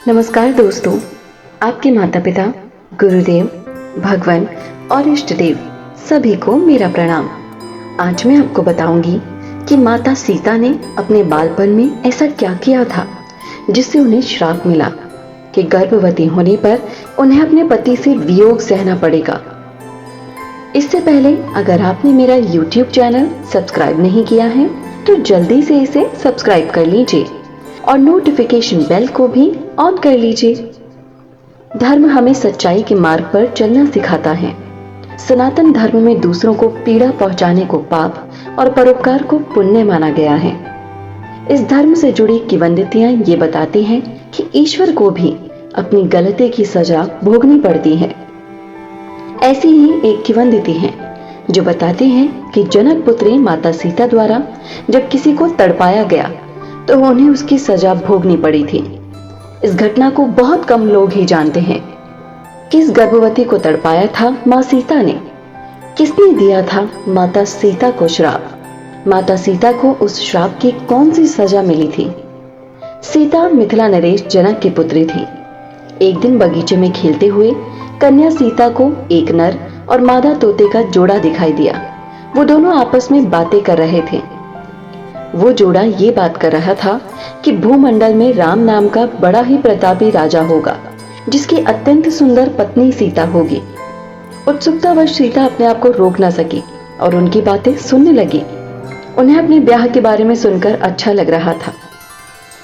नमस्कार दोस्तों, आपके माता पिता, गुरुदेव, भगवान और इष्ट देव सभी को मेरा प्रणाम। आज मैं आपको बताऊंगी कि माता सीता ने अपने बालपन में ऐसा क्या किया था जिससे उन्हें श्राप मिला कि गर्भवती होने पर उन्हें अपने पति से वियोग सहना पड़ेगा। इससे पहले अगर आपने मेरा YouTube चैनल सब्सक्राइब नहीं किया है तो जल्दी से इसे सब्सक्राइब कर लीजिए और नोटिफिकेशन बेल को भी ऑन कर लीजिए। धर्म हमें सच्चाई के मार्ग पर चलना सिखाता है। सनातन धर्म में दूसरों को पीड़ा पहुंचाने को पाप और परोपकार को पुण्य माना गया है। इस धर्म से जुड़ी किंवदंतियां ये बताती हैं कि ईश्वर को भी अपनी गलती की सजा भोगनी पड़ती है। ऐसी ही एक किंवदंती है जो बताती है कि जनक पुत्री माता सीता द्वारा जब किसी को तड़पाया गया तो उन्हें उसकी सजा भोगनी पड़ी थी। इस घटना को बहुत कम लोग ही जानते हैं। किस गर्भवती को तड़पाया था मां सीता ने? किसने दिया था माता सीता को श्राप? माता सीता को उस श्राप की कौन सी सजा मिली थी? सीता मिथिला नरेश जनक की पुत्री थी। एक दिन बगीचे में खेलते हुए कन्या सीता को एक नर और मादा तोते का जोड़ा दिखाई दिया। वो दोनों आपस में बातें कर रहे थे। वो जोड़ा ये बात कर रहा था कि भूमंडल में राम नाम का बड़ा ही प्रतापी राजा होगा जिसकी अत्यंत सुंदर पत्नी सीता होगी। उत्सुकतावश सीता अपने आप को रोक न सकी और उनकी बातें सुनने लगी। उन्हें अपने ब्याह के बारे में सुनकर अच्छा लग रहा था।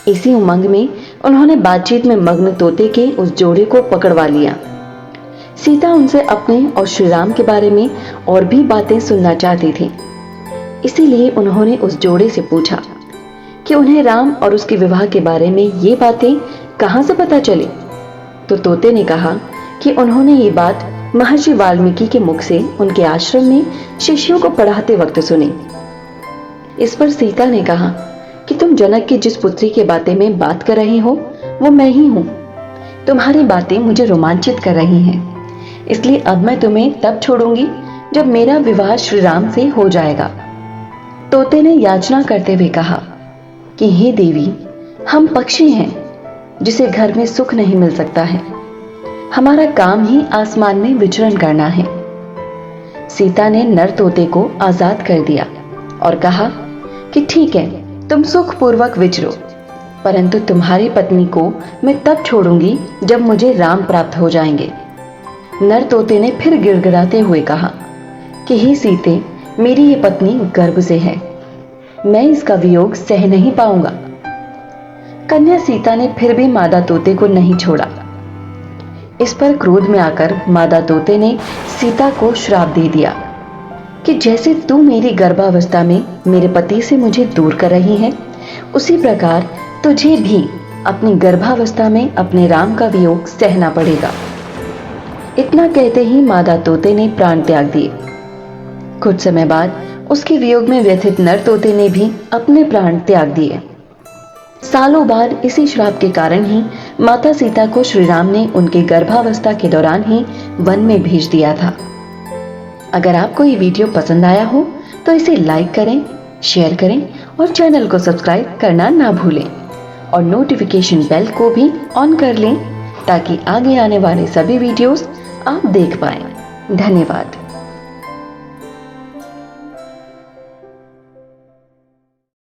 इसी उमंग में उन्होंने बातचीत में मग्न तोते के उस जोड़े को पकड़वा लिया। सीता उनसे अपने और श्री राम के बारे में और भी बातें सुनना चाहती थी। इसीलिए उन्होंने उस जोड़े से पूछा कि उन्हें राम और उसके विवाह के बारे में ये बातें कहां से पता चली। तो तोते ने कहा कि उन्होंने ये बात महर्षि वाल्मीकि के मुख से उनके आश्रम में शिष्यों को पढ़ाते वक्त सुनी। इस पर सीता ने कहा कि तुम जनक की जिस पुत्री के बातें में बात कर रही हो वो मैं ही हूं। तुम्हारी बातें मुझे रोमांचित कर रही हैं, इसलिए अब मैं तुम्हें तब छोड़ूंगी जब मेरा विवाह श्री राम से हो जाएगा। तोते ने याचना करते हुए कहा कि हे देवी, हम पक्षी हैं जिसे घर में सुख नहीं मिल सकता है। हमारा काम ही आसमान में विचरण करना है। सीता ने नर तोते को आजाद कर दिया और कहा कि ठीक है, तुम सुख पूर्वक विचरो, परंतु तुम्हारी पत्नी को मैं तब छोड़ूंगी जब मुझे राम प्राप्त हो जाएंगे। नर तोते ने फिर गिड़गिड़ाते हुए कहा कि हे सीते, मेरी ये पत्नी गर्भ से है, मैं इसका वियोग सह नहीं पाऊंगा। कन्या सीता ने फिर भी मादा तोते को नहीं छोड़ा। इस पर क्रोध में आकर मादा तोते ने सीता को श्राप दे दिया कि जैसे तू मेरी गर्भावस्था में मेरे पति से मुझे दूर कर रही है, उसी प्रकार तुझे भी अपनी गर्भावस्था में अपने राम का वियोग सहना पड़ेगा। इतना कहते ही मादा तोते ने प्राण त्याग दिए। कुछ समय बाद उसके वियोग में व्यथित नर तोते ने भी अपने प्राण त्याग दिए। सालों बाद इसी श्राप के कारण ही माता सीता को श्री राम ने उनके गर्भावस्था के दौरान ही वन में भेज दिया था। अगर आपको ये वीडियो पसंद आया हो तो इसे लाइक करें, शेयर करें और चैनल को सब्सक्राइब करना ना भूलें और नोटिफिकेशन बेल को भी ऑन कर लें ताकि आगे आने वाले सभी वीडियोस आप देख पाएं। धन्यवाद।